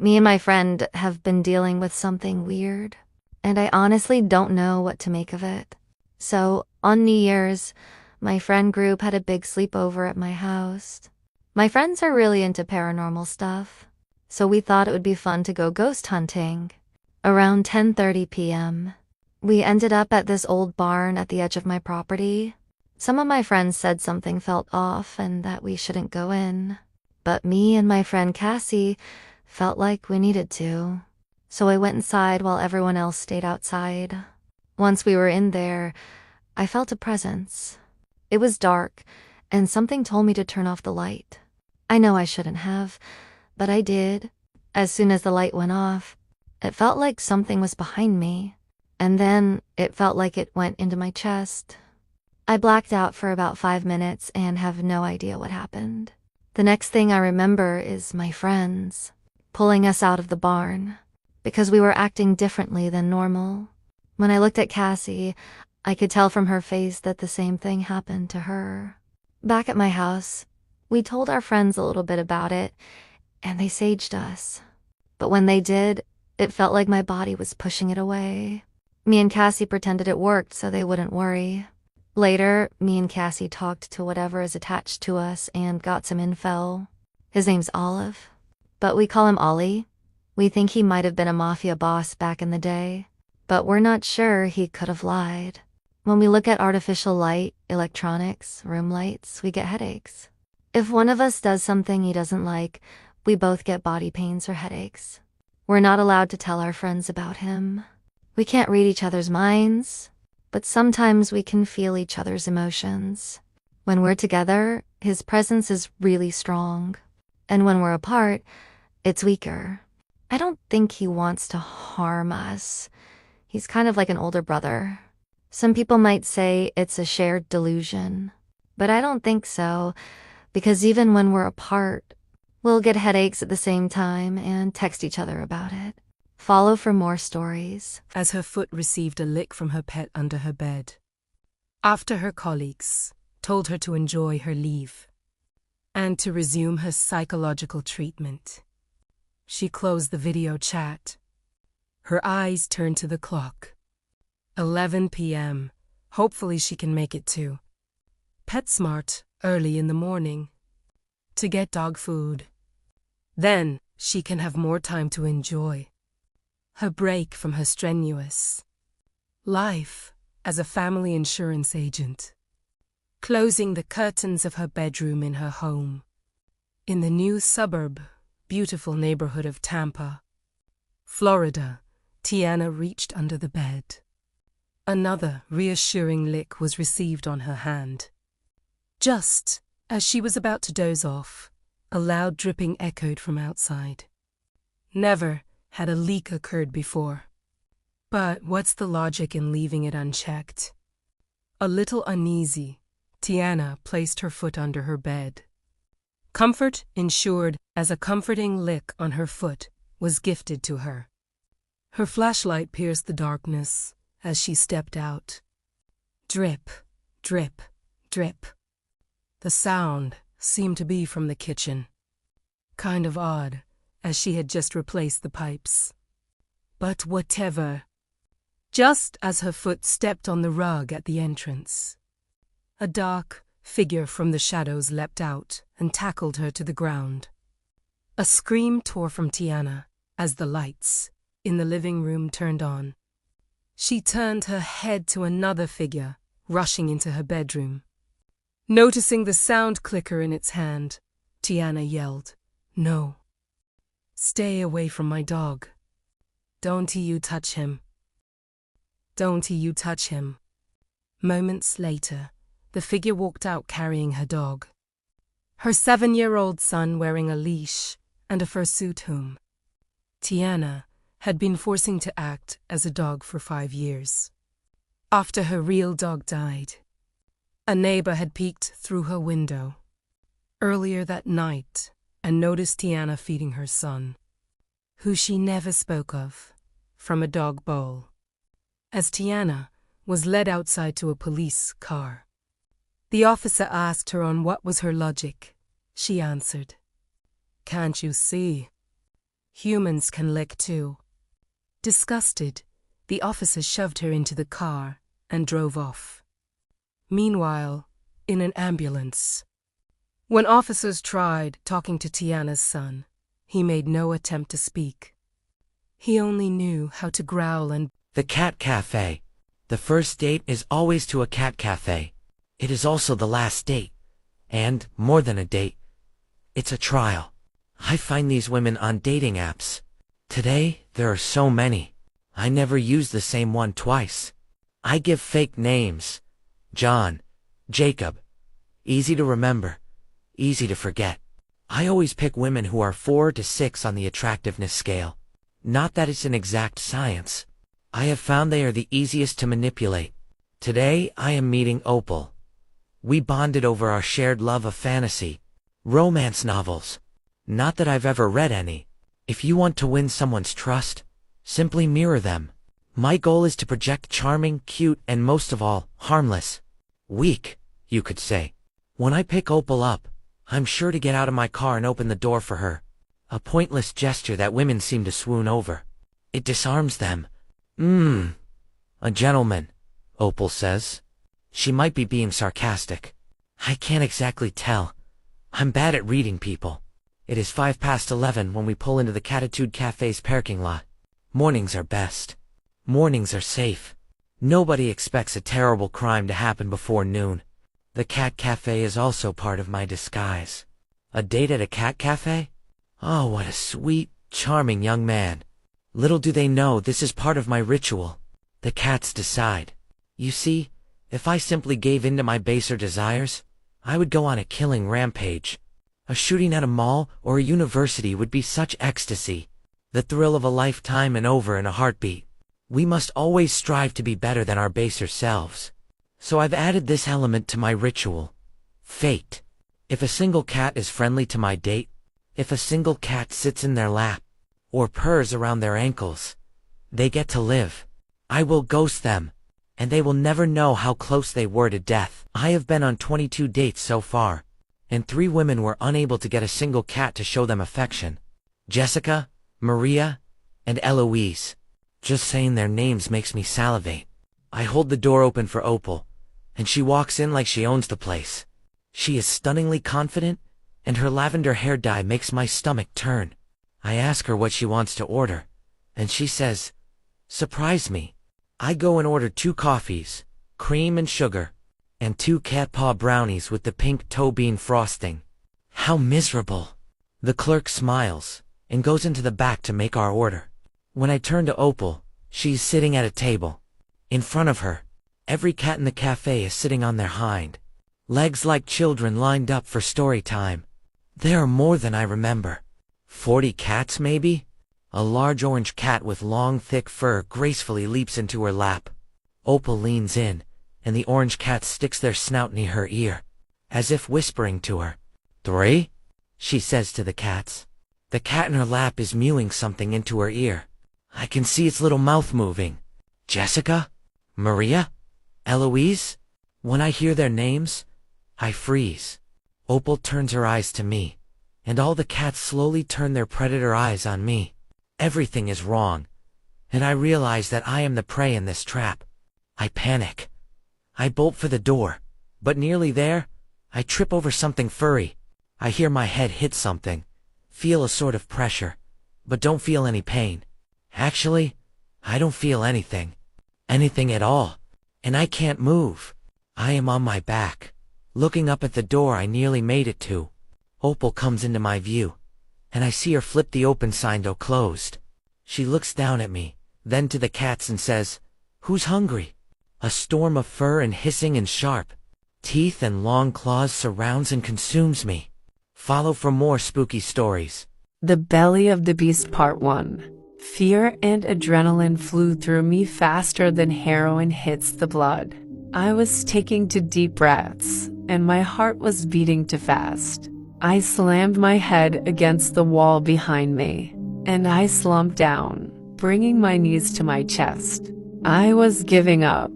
Me and my friend have been dealing with something weird, and I honestly don't know what to make of it. So, on New Year's, my friend group had a big sleepover at my house. My friends are really into paranormal stuff, so we thought it would be fun to go ghost hunting. Around 10:30 p.m., we ended up at this old barn at the edge of my property. Some of my friends said something felt off and that we shouldn't go in, but me and my friend Cassie felt like we needed to. So I went inside while everyone else stayed outside. Once we were in there, I felt a presence. It was dark, and something told me to turn off the light. I know I shouldn't have, but I did. As soon as the light went off, it felt like something was behind me, and then it felt like it went into my chest. I blacked out for about 5 minutes and have no idea what happened. The next thing I remember is my friends pulling us out of the barn because we were acting differently than normal. When I looked at Cassie, I could tell from her face that the same thing happened to her. Back at my house, we told our friends a little bit about it, and they saged us. But when they did, it felt like my body was pushing it away. Me and Cassie pretended it worked so they wouldn't worry. Later, me and Cassie talked to whatever is attached to us and got some info. His name's Olive, but we call him Ollie. We think he might have been a mafia boss back in the day, but we're not sure he could have lied. When we look at artificial light, electronics, room lights, we get headaches. If one of us does something he doesn't like, we both get body pains or headaches. We're not allowed to tell our friends about him. We can't read each other's minds, but sometimes we can feel each other's emotions. When we're together, his presence is really strong, and when we're apart, it's weaker. I don't think he wants to harm us. He's kind of like an older brother. Some people might say it's a shared delusion, but I don't think so, because even when we're apart, we'll get headaches at the same time and text each other about it. Follow for more stories. As her foot received a lick from her pet under her bed, after her colleagues told her to enjoy her leave and to resume her psychological treatment, she closed the video chat. Her eyes turned to the clock. 11 p.m. Hopefully she can make it to PetSmart early in the morning to get dog food. Then she can have more time to enjoy her break from her strenuous life as a family insurance agent, closing the curtains of her bedroom in her home in the new suburb, beautiful neighborhood of Tampa, Florida. Tiana reached under the bed. Another reassuring lick was received on her hand. Just as she was about to doze off, a loud dripping echoed from outside. Never had a leak occurred before. But what's the logic in leaving it unchecked? A little uneasy, Tiana placed her foot under her bed. Comfort ensured as a comforting lick on her foot was gifted to her. Her flashlight pierced the darkness as she stepped out. Drip, drip, drip. The sound seemed to be from the kitchen. Kind of odd, as she had just replaced the pipes. But whatever. Just as her foot stepped on the rug at the entrance, a dark figure from the shadows leapt out and tackled her to the ground. A scream tore from Tiana as the lights in the living room turned on. She turned her head to another figure rushing into her bedroom. Noticing the sound clicker in its hand, Tiana yelled, "No. Stay away from my dog. Don't you touch him. Don't you touch him." Moments later, the figure walked out carrying her dog. Her 7-year-old son wearing a leash and a fursuit whom Tiana had been forcing to act as a dog for 5 years. After her real dog died, a neighbor had peeked through her window earlier that night and noticed Tiana feeding her son, who she never spoke of, from a dog bowl. As Tiana was led outside to a police car, the officer asked her on what was her logic. She answered, "Can't you see? Humans can lick too. Disgusted, the officer shoved her into the car and drove off. Meanwhile, in an ambulance. When officers tried talking to Tiana's son, he made no attempt to speak. He only knew how to growl and The cat cafe. The first date is always to a cat cafe. It is also the last date. And, more than a date, it's a trial. I find these women on dating apps. Today, there are so many. I never use the same one twice. I give fake names. John, Jacob. Easy to remember. Easy to forget. I always pick women who are 4 to 6 on the attractiveness scale. Not that it's an exact science. I have found they are the easiest to manipulate. Today, I am meeting Opal. We bonded over our shared love of fantasy. Romance novels. Not that I've ever read any. If you want to win someone's trust, simply mirror them. My goal is to project charming, cute, and most of all, harmless. Weak, you could say. When I pick Opal up, I'm sure to get out of my car and open the door for her. A pointless gesture that women seem to swoon over. It disarms them. A gentleman, Opal says. She might be being sarcastic. I can't exactly tell. I'm bad at reading people. It is 11:05 when we pull into the Catitude Cafe's parking lot. Mornings are best. Mornings are safe. Nobody expects a terrible crime to happen before noon. The cat cafe is also part of my disguise. A date at a cat cafe? Oh, what a sweet, charming young man. Little do they know this is part of my ritual. The cats decide. You see, if I simply gave in to my baser desires, I would go on a killing rampage. A shooting at a mall or a university would be such ecstasy. The thrill of a lifetime and over in a heartbeat. We must always strive to be better than our baser selves. So I've added this element to my ritual. Fate. If a single cat is friendly to my date, if a single cat sits in their lap, or purrs around their ankles, they get to live. I will ghost them, and they will never know how close they were to death. I have been on 22 dates so far, and 3 women were unable to get a single cat to show them affection. Jessica, Maria, and Eloise. Just saying their names makes me salivate. I hold the door open for Opal, and she walks in like she owns the place. She is stunningly confident, and her lavender hair dye makes my stomach turn. I ask her what she wants to order, and she says, "Surprise me." I go and order 2 coffees, cream and sugar, and 2 cat paw brownies with the pink toe bean frosting. How miserable. The clerk smiles, and goes into the back to make our order. When I turn to Opal, she's sitting at a table. In front of her, every cat in the cafe is sitting on their hind legs like children lined up for story time. There are more than I remember. 40 cats, maybe? A large orange cat with long, thick fur gracefully leaps into her lap. Opal leans in, and the orange cat sticks their snout near her ear, as if whispering to her. 3? She says to the cats. The cat in her lap is mewing something into her ear. I can see its little mouth moving. Jessica? Maria? Eloise? When I hear their names, I freeze. Opal turns her eyes to me, and all the cats slowly turn their predator eyes on me. Everything is wrong, and I realize that I am the prey in this trap. I panic. I bolt for the door, but nearly there, I trip over something furry. I hear my head hit something, feel a sort of pressure, but don't feel any pain. Actually, I don't feel anything. Anything at all. And I can't move. I am on my back, looking up at the door I nearly made it to. Opal comes into my view, and I see her flip the open sign to closed. She looks down at me, then to the cats and says, "Who's hungry?" A storm of fur and hissing and sharp teeth and long claws surrounds and consumes me. Follow for more spooky stories. The Belly of the Beast Part 1. Fear and adrenaline flew through me faster than heroin hits the blood. I was taking 2 deep breaths, and my heart was beating too fast. I slammed my head against the wall behind me, and I slumped down, bringing my knees to my chest. I was giving up.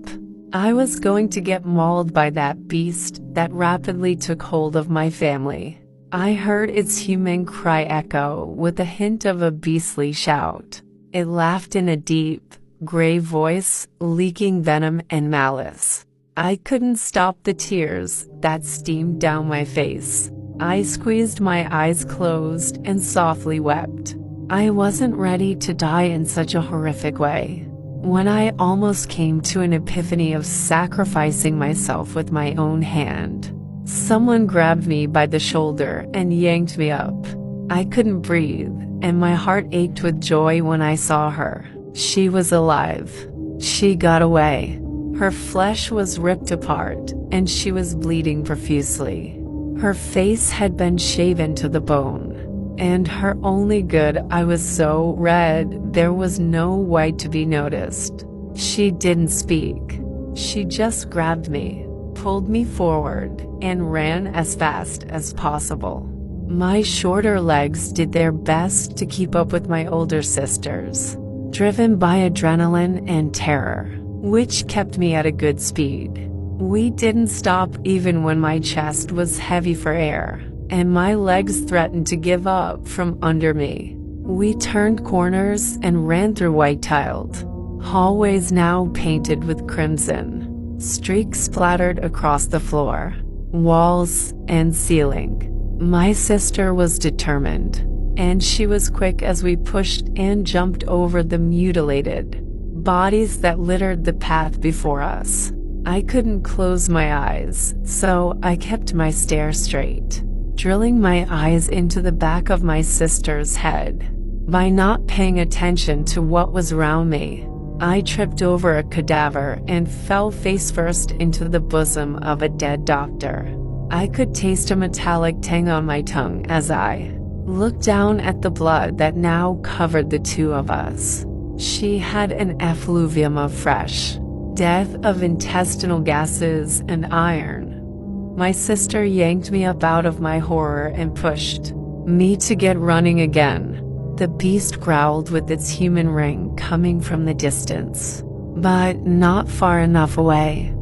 I was going to get mauled by that beast that rapidly took hold of my family. I heard its human cry echo with a hint of a beastly shout. It laughed in a deep, gray voice, leaking venom and malice. I couldn't stop the tears that steamed down my face. I squeezed my eyes closed and softly wept. I wasn't ready to die in such a horrific way. When I almost came to an epiphany of sacrificing myself with my own hand, someone grabbed me by the shoulder and yanked me up. I couldn't breathe, and my heart ached with joy when I saw her. She was alive. She got away. Her flesh was ripped apart, and she was bleeding profusely. Her face had been shaven to the bone. And her only good eye was so red there was no white to be noticed. She didn't speak. She just grabbed me, pulled me forward, and ran as fast as possible. My shorter legs did their best to keep up with my older sisters, driven by adrenaline and terror, which kept me at a good speed. We didn't stop even when my chest was heavy for air, and my legs threatened to give up from under me. We turned corners and ran through white-tiled hallways now painted with crimson. Streaks splattered across the floor, walls, and ceiling. My sister was determined, and she was quick as we pushed and jumped over the mutilated bodies that littered the path before us. I couldn't close my eyes, so I kept my stare straight, drilling my eyes into the back of my sister's head. By not paying attention to what was around me, I tripped over a cadaver and fell face first into the bosom of a dead doctor. I could taste a metallic tang on my tongue as I looked down at the blood that now covered the two of us. She had an effluvium of fresh death of intestinal gases and iron. My sister yanked me up out of my horror and pushed me to get running again. The beast growled with its human ring coming from the distance, but not far enough away.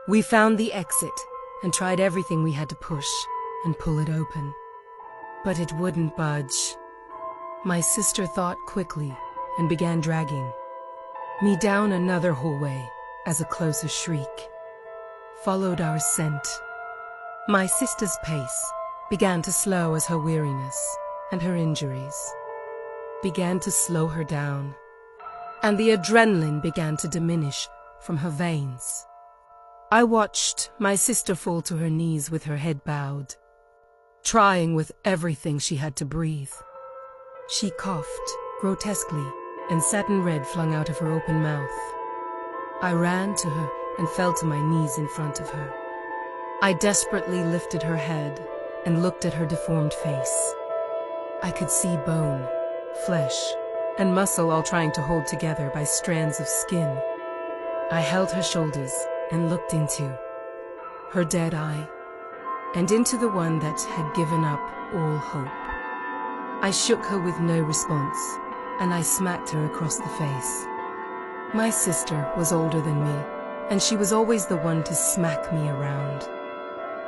We found the exit and tried everything we had to push and pull it open. But it wouldn't budge. My sister thought quickly and began dragging me down another hallway as a closer shriek followed our scent. My sister's pace began to slow as her weariness and her injuries began to slow her down, and the adrenaline began to diminish from her veins. I watched my sister fall to her knees with her head bowed, trying with everything she had to breathe. She coughed grotesquely, and satin red flung out of her open mouth. I ran to her and fell to my knees in front of her. I desperately lifted her head and looked at her deformed face. I could see bone, flesh, and muscle all trying to hold together by strands of skin. I held her shoulders and looked into her dead eye, and into the one that had given up all hope. I shook her with no response, and I smacked her across the face. My sister was older than me, and she was always the one to smack me around.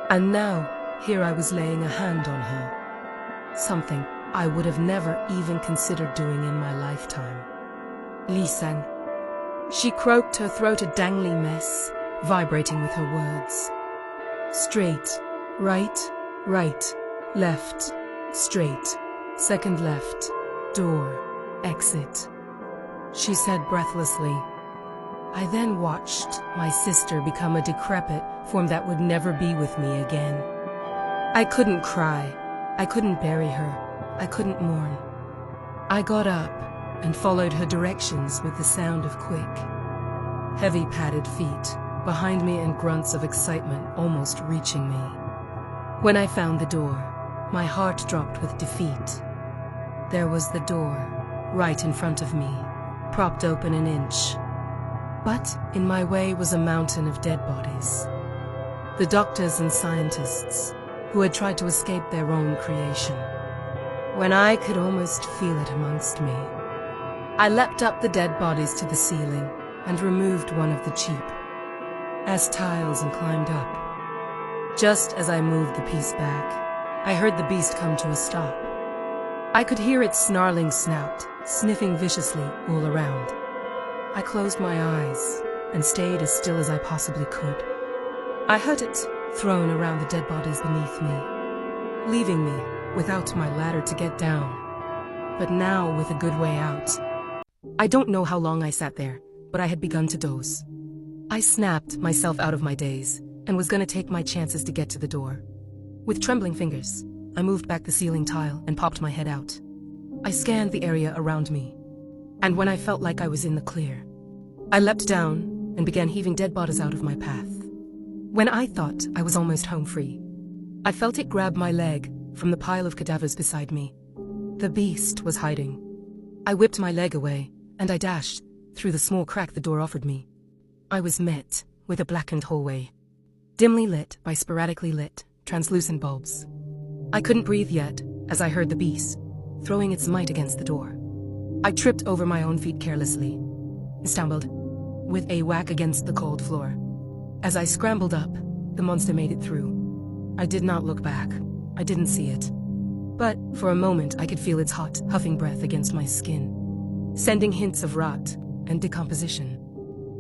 And now, here I was laying a hand on her, something I would have never even considered doing in my lifetime. Lisang. She croaked, her throat a dangly mess, vibrating with her words. Straight, right, right, left, straight, second left, door, exit, she said breathlessly. I then watched my sister become a decrepit form that would never be with me again. I couldn't cry. I couldn't bury her. I couldn't mourn. I got up and followed her directions with the sound of quick, heavy padded feet behind me and grunts of excitement almost reaching me. When I found the door, my heart dropped with defeat. There was the door, right in front of me, propped open an inch. But in my way was a mountain of dead bodies. The doctors and scientists who had tried to escape their own creation. When I could almost feel it amongst me, I leapt up the dead bodies to the ceiling and removed one of the cheap as tiles and climbed up. Just as I moved the piece back, I heard the beast come to a stop. I could hear its snarling snout, sniffing viciously all around. I closed my eyes and stayed as still as I possibly could. I heard it thrown around the dead bodies beneath me, leaving me without my ladder to get down, but now with a good way out. I don't know how long I sat there, but I had begun to doze. I snapped myself out of my daze and was going to take my chances to get to the door. With trembling fingers, I moved back the ceiling tile and popped my head out. I scanned the area around me, and when I felt like I was in the clear, I leapt down and began heaving dead bodies out of my path. When I thought I was almost home free, I felt it grab my leg from the pile of cadavers beside me. The beast was hiding. I whipped my leg away, and I dashed through the small crack the door offered me. I was met with a blackened hallway, dimly lit by sporadically lit, translucent bulbs. I couldn't breathe yet as I heard the beast throwing its might against the door. I tripped over my own feet carelessly and stumbled with a whack against the cold floor. As I scrambled up, the monster made it through. I did not look back. I didn't see it. But for a moment I could feel its hot, huffing breath against my skin, sending hints of rot and decomposition.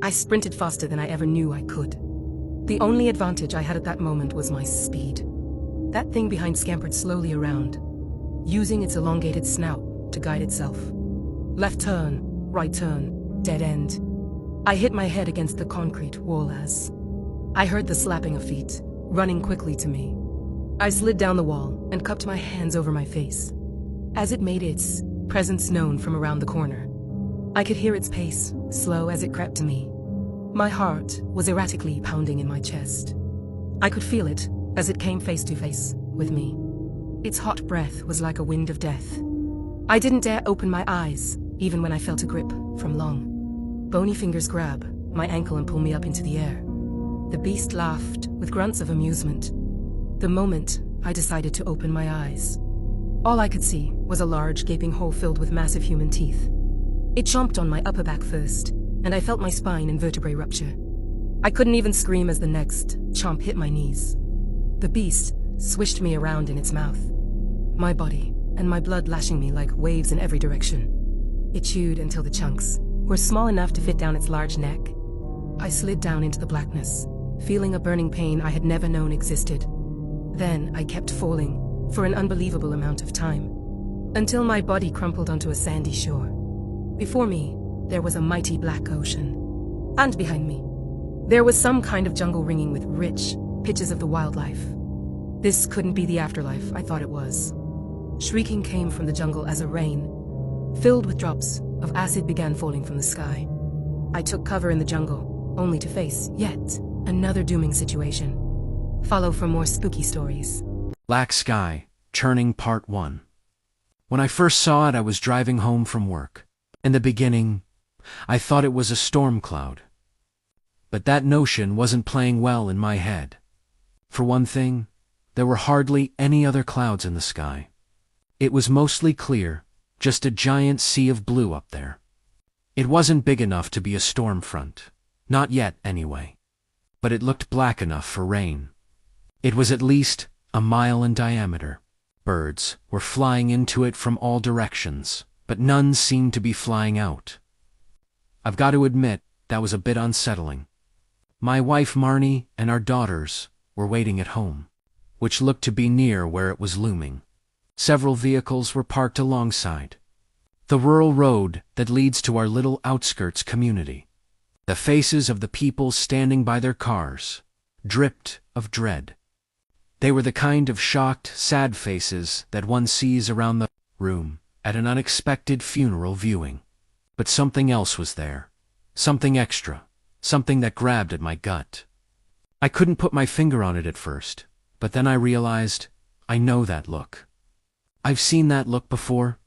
I sprinted faster than I ever knew I could. The only advantage I had at that moment was my speed. That thing behind scampered slowly around, using its elongated snout to guide itself. Left turn, right turn, dead end. I hit my head against the concrete wall as I heard the slapping of feet, running quickly to me. I slid down the wall and cupped my hands over my face. As it made its presence known from around the corner, I could hear its pace, slow as it crept to me. My heart was erratically pounding in my chest. I could feel it as it came face to face with me. Its hot breath was like a wind of death. I didn't dare open my eyes, even when I felt a grip from long, bony fingers grab my ankle and pull me up into the air. The beast laughed with grunts of amusement. The moment I decided to open my eyes, all I could see was a large gaping hole filled with massive human teeth. It chomped on my upper back first, and I felt my spine and vertebrae rupture. I couldn't even scream as the next chomp hit my knees. The beast swished me around in its mouth, my body and my blood lashing me like waves in every direction. It chewed until the chunks were small enough to fit down its large neck. I slid down into the blackness, feeling a burning pain I had never known existed. Then I kept falling for an unbelievable amount of time, until my body crumpled onto a sandy shore. Before me, there was a mighty black ocean, and behind me, there was some kind of jungle ringing with rich pitches of the wildlife. This couldn't be the afterlife I thought it was. Shrieking came from the jungle as a rain, filled with drops of acid, began falling from the sky. I took cover in the jungle, only to face yet another dooming situation. Follow for more spooky stories. Sky Churning Part 1. When I first saw it, I was driving home from work. In the beginning, I thought it was a storm cloud. But that notion wasn't playing well in my head. For one thing, there were hardly any other clouds in the sky. It was mostly clear, just a giant sea of blue up there. It wasn't big enough to be a storm front. Not yet, anyway. But it looked black enough for rain. It was at least a mile in diameter. Birds were flying into it from all directions, but none seemed to be flying out. I've got to admit, that was a bit unsettling. My wife Marnie and our daughters were waiting at home, which looked to be near where it was looming. Several vehicles were parked alongside the rural road that leads to our little outskirts community. The faces of the people standing by their cars dripped of dread. They were the kind of shocked, sad faces that one sees around the room at an unexpected funeral viewing. But something else was there. Something extra. Something that grabbed at my gut. I couldn't put my finger on it at first, but then I realized, I know that look. I've seen that look before.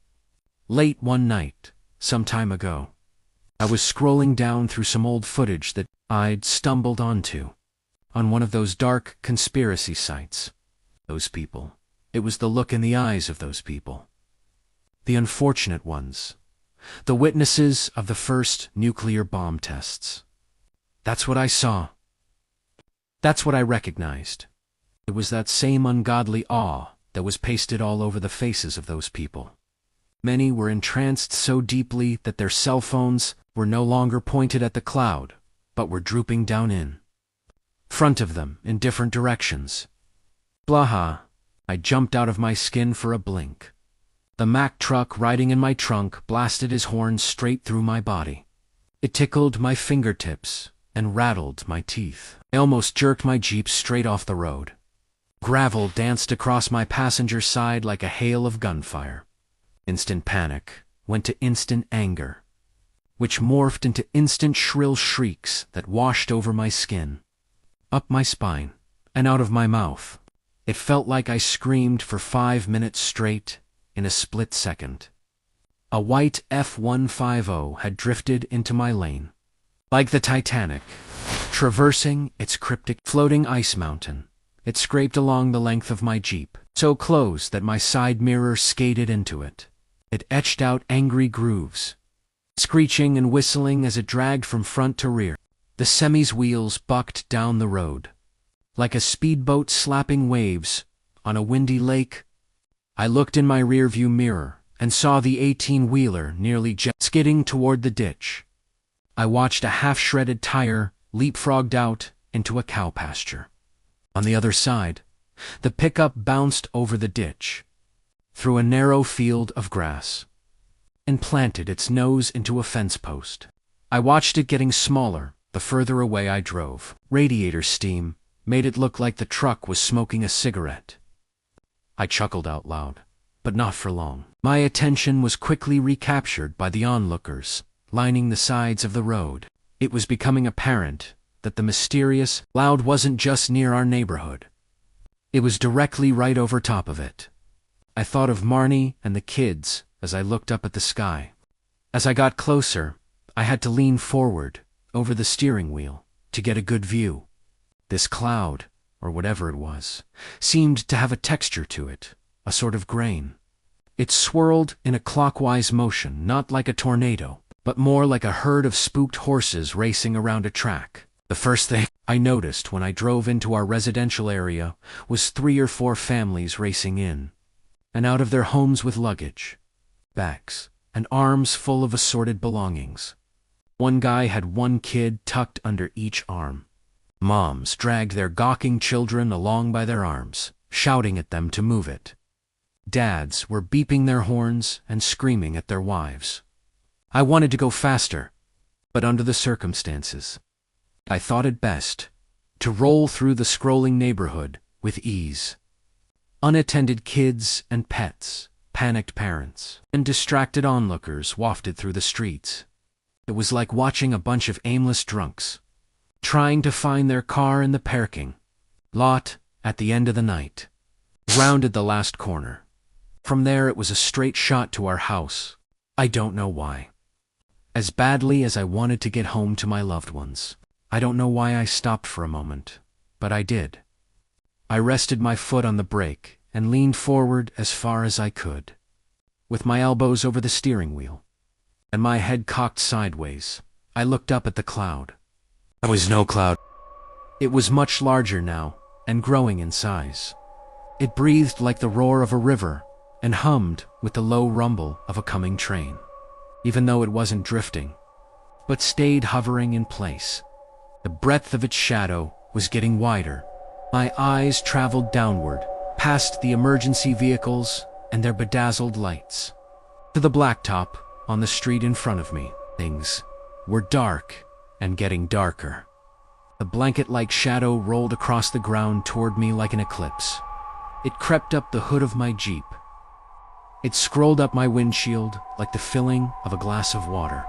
Late one night, some time ago, I was scrolling down through some old footage that I'd stumbled onto on one of those dark conspiracy sites. Those people. It was the look in the eyes of those people. The unfortunate ones. The witnesses of the first nuclear bomb tests. That's what I saw. That's what I recognized. It was that same ungodly awe that was pasted all over the faces of those people. Many were entranced so deeply that their cell phones were no longer pointed at the cloud, but were drooping down in front of them in different directions. Blaha, I jumped out of my skin for a blink. The Mack truck riding in my trunk blasted his horn straight through my body. It tickled my fingertips and rattled my teeth. I almost jerked my Jeep straight off the road. Gravel danced across my passenger side like a hail of gunfire. Instant panic went to instant anger, which morphed into instant shrill shrieks that washed over my skin, up my spine, and out of my mouth. It felt like I screamed for 5 minutes straight in a split second. A white F-150 had drifted into my lane, like the Titanic, traversing its cryptic floating ice mountain. It scraped along the length of my Jeep, so close that my side mirror skated into it. It etched out angry grooves, screeching and whistling as it dragged from front to rear. The semi's wheels bucked down the road, like a speedboat slapping waves on a windy lake. I looked in my rearview mirror and saw the 18-wheeler nearly skidding toward the ditch. I watched a half-shredded tire leapfrogged out into a cow pasture. On the other side, the pickup bounced over the ditch, through a narrow field of grass, and planted its nose into a fence post. I watched it getting smaller the further away I drove. Radiator steam made it look like the truck was smoking a cigarette. I chuckled out loud, but not for long. My attention was quickly recaptured by the onlookers lining the sides of the road. It was becoming apparent that the mysterious cloud wasn't just near our neighborhood. It was directly right over top of it. I thought of Marnie and the kids as I looked up at the sky. As I got closer, I had to lean forward over the steering wheel to get a good view. This cloud, or whatever it was, seemed to have a texture to it, a sort of grain. It swirled in a clockwise motion, not like a tornado, but more like a herd of spooked horses racing around a track. The first thing I noticed when I drove into our residential area was 3 or 4 families racing in and out of their homes with luggage, bags, and arms full of assorted belongings. One guy had 1 kid tucked under each arm. Moms dragged their gawking children along by their arms, shouting at them to move it. Dads were beeping their horns and screaming at their wives. I wanted to go faster, but under the circumstances, I thought it best to roll through the scrolling neighborhood with ease. Unattended kids and pets, panicked parents, and distracted onlookers wafted through the streets. It was like watching a bunch of aimless drunks, trying to find their car in the parking lot at the end of the night. Rounded the last corner. From there it was a straight shot to our house. I don't know why. As badly as I wanted to get home to my loved ones. I don't know why I stopped for a moment, but I did. I rested my foot on the brake and leaned forward as far as I could, with my elbows over the steering wheel, and my head cocked sideways. I looked up at the cloud. There was no cloud. It was much larger now, and growing in size. It breathed like the roar of a river, and hummed with the low rumble of a coming train, even though it wasn't drifting, but stayed hovering in place. The breadth of its shadow was getting wider. My eyes traveled downward, past the emergency vehicles and their bedazzled lights, to the blacktop on the street in front of me. Things were dark and getting darker. The blanket-like shadow rolled across the ground toward me like an eclipse. It crept up the hood of my Jeep. It scrolled up my windshield like the filling of a glass of water.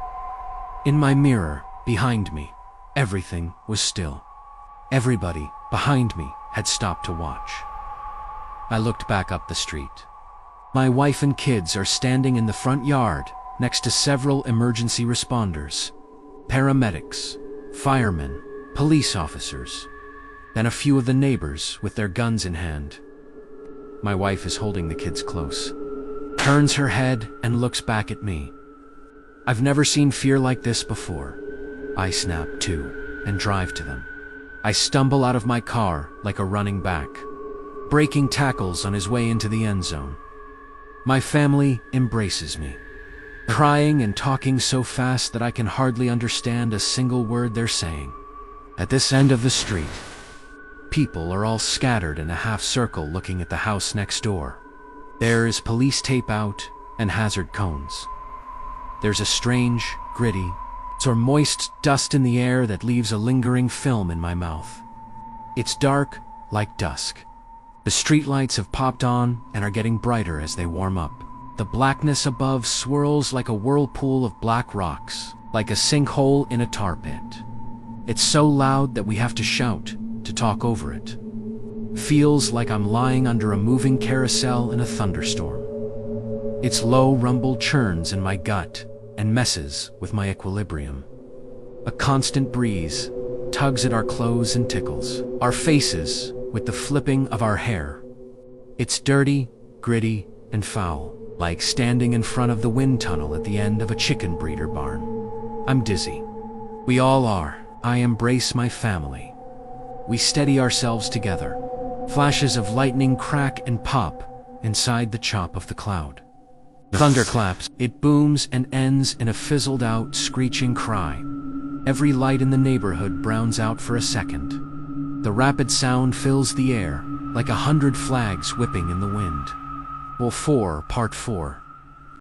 In my mirror, behind me, everything was still. Everybody behind me had stopped to watch. I looked back up the street. My wife and kids are standing in the front yard next to several emergency responders, paramedics, firemen, police officers, and a few of the neighbors with their guns in hand. My wife is holding the kids close, turns her head and looks back at me. I've never seen fear like this before. I snap to and drive to them. I stumble out of my car like a running back. breaking tackles on his way into the end zone. My family embraces me, crying and talking so fast that I can hardly understand a single word they're saying. At this end of the street, people are all scattered in a half circle looking at the house next door. There is police tape out and hazard cones. There's a strange, gritty, or moist dust in the air that leaves a lingering film in my mouth. It's dark like dusk. The streetlights have popped on and are getting brighter as they warm up. The blackness above swirls like a whirlpool of black rocks, like a sinkhole in a tar pit. It's so loud that we have to shout to talk over it. Feels like I'm lying under a moving carousel in a thunderstorm. Its low rumble churns in my gut and messes with my equilibrium. A constant breeze tugs at our clothes and tickles our faces with the flipping of our hair. It's dirty, gritty, and foul, like standing in front of the wind tunnel at the end of a chicken breeder barn. I'm dizzy. We all are. I embrace my family. We steady ourselves together. Flashes of lightning crack and pop inside the chop of the cloud. Thunderclaps. It booms and ends in a fizzled-out, screeching cry. Every light in the neighborhood browns out for a second. The rapid sound fills the air, like 100 flags whipping in the wind. Well, Part 4.